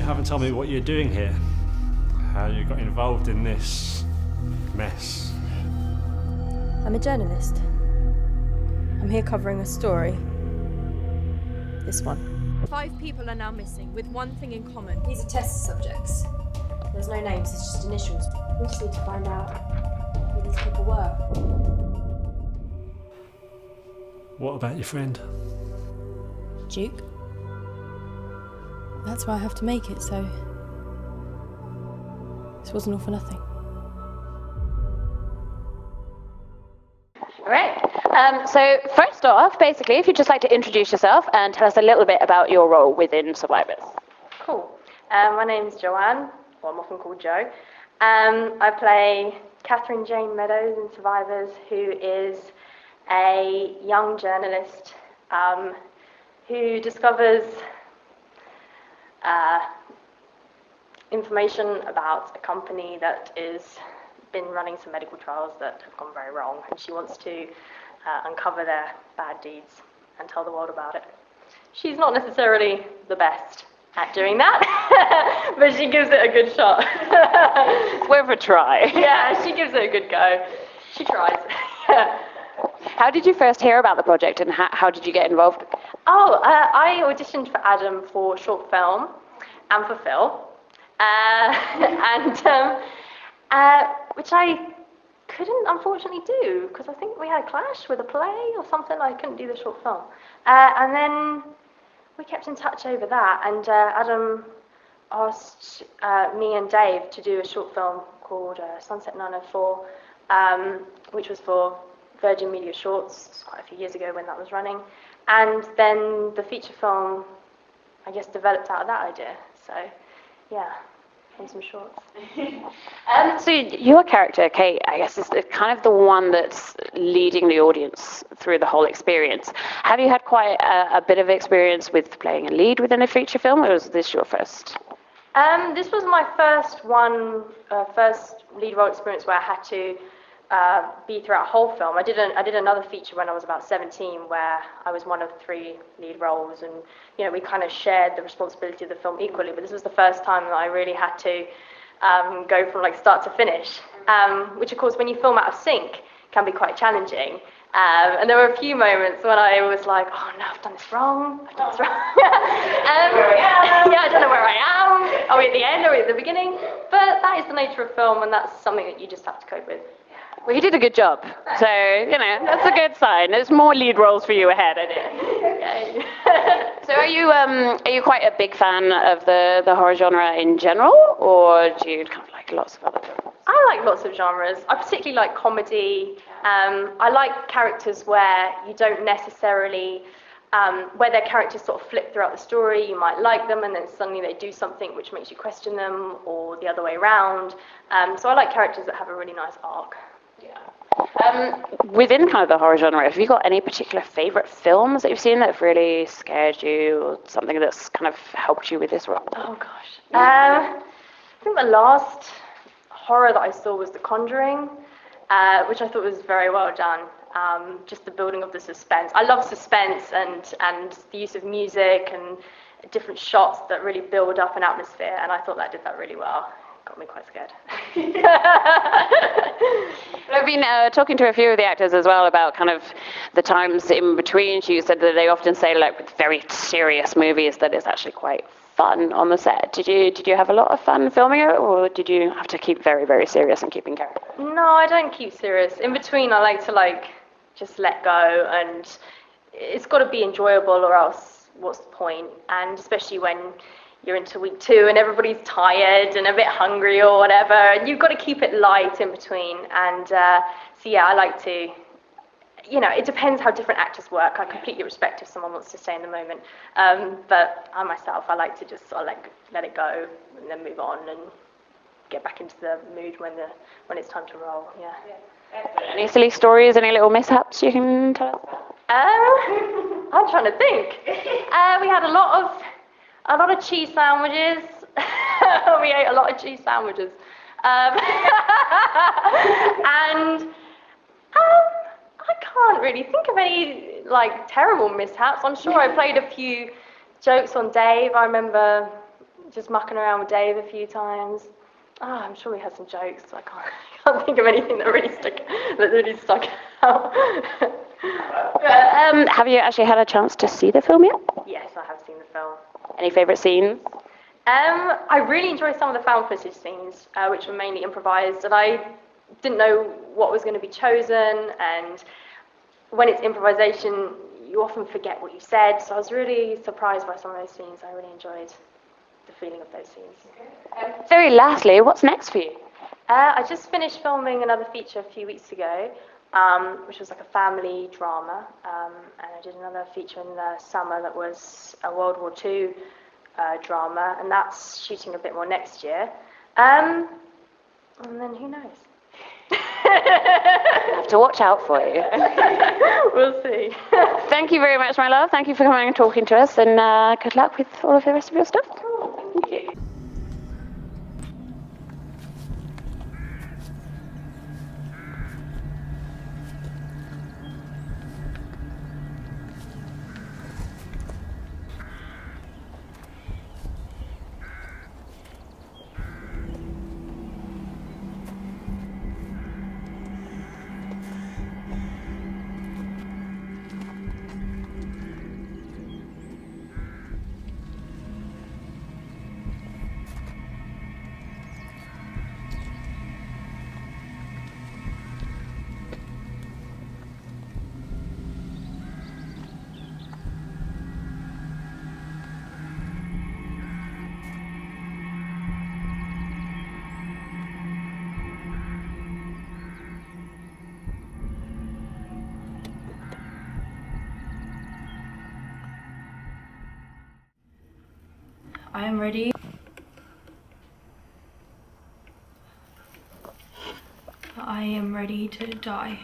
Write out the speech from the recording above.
haven't told me what you're doing here. How you got involved in this mess. I'm a journalist. I'm here covering a story. This one. 5 people are now missing, with one thing in common. These are test subjects. There's no names, it's just initials. We just need to find out who these people were. What about your friend? Duke? That's why I have to make it, so... This wasn't all for nothing. All right. So first off, basically, if you'd just like to introduce yourself and tell us a little bit about your role within Survivors. Cool. My name's Joanne, or I'm often called Jo. I play Catherine Jane Meadows in Survivors, who is a young journalist who discovers information about a company that is been running some medical trials that have gone very wrong, and she wants to uncover their bad deeds and tell the world about it. She's not necessarily the best at doing that, but she gives it a good shot. It's worth a try. Yeah, she gives it a good go. She tries. How did you first hear about the project, and how did you get involved? Oh, I auditioned for Adam for short film and for Phil, which I couldn't unfortunately do because I think we had a clash with a play or something. I couldn't do the short film, and then we kept in touch over that. And Adam asked me and Dave to do a short film called Sunset 904, which was for Virgin Media Shorts. It was quite a few years ago when that was running, and then the feature film, I guess, developed out of that idea. So, yeah. And some shorts. So your character, Kate, I guess, is kind of the one that's leading the audience through the whole experience. Have you had quite a bit of experience with playing a lead within a feature film, or was this your first? This was my first lead role experience where I had to be throughout a whole film. I did another feature when I was about 17 where I was one of 3 lead roles, and we kind of shared the responsibility of the film equally, but this was the first time that I really had to go from start to finish, which of course when you film out of sync can be quite challenging. And there were a few moments when I was like, oh no, I've done this wrong. Yeah, I don't know where I am. Are we at the end? Are we at the beginning? But that is the nature of film, and that's something that you just have to cope with. Well, you did a good job, so that's a good sign. There's more lead roles for you ahead, I think. So are you quite a big fan of the horror genre in general, or do you kind of like lots of other films? I like lots of genres. I particularly like comedy. I like characters where you don't necessarily, where their characters sort of flip throughout the story. You might like them and then suddenly they do something which makes you question them, or the other way around. So I like characters that have a really nice arc. Yeah. Within kind of the horror genre, have you got any particular favourite films that you've seen that have really scared you, or something that's kind of helped you with this role? Oh gosh. I think the last horror that I saw was The Conjuring, which I thought was very well done. Just the building of the suspense. I love suspense and the use of music and different shots that really build up an atmosphere, and I thought that did that really well. Got me quite scared. I've been talking to a few of the actors as well about kind of the times in between. You said that they often say, with very serious movies, that it's actually quite fun on the set. Did you have a lot of fun filming it, or did you have to keep very, very serious and keep in character? No, I don't keep serious. In between, I like to just let go, and it's got to be enjoyable, or else what's the point? And especially when you're into week 2 and everybody's tired and a bit hungry or whatever, and you've got to keep it light in between. And so yeah, I like to, it depends how different actors work. I completely respect if someone wants to stay in the moment, but I myself, I like to just sort of let it go and then move on and get back into the mood when it's time to roll. Yeah. Any silly stories, any little mishaps you can tell us about? I'm trying to think. We had a lot of cheese sandwiches. We ate a lot of cheese sandwiches. And I can't really think of any terrible mishaps. I'm sure I played a few jokes on Dave. I remember just mucking around with Dave a few times. I'm sure we had some jokes, so I can't think of anything that really stuck out. Have you actually had a chance to see the film yet? Yes, I have seen the film. Any favourite scenes? I really enjoyed some of the found footage scenes, which were mainly improvised, and I didn't know what was going to be chosen, and when it's improvisation, you often forget what you said, so I was really surprised by some of those scenes. I really enjoyed the feeling of those scenes. Very lastly, what's next for you? I just finished filming another feature a few weeks ago, which was like a family drama, and I did another feature in the summer that was a World War II drama, and that's shooting a bit more next year. And then who knows? I have to watch out for you. We'll see. Thank you very much, my love. Thank you for coming and talking to us, and good luck with all of the rest of your stuff. Thank you. I am ready. I am ready to die.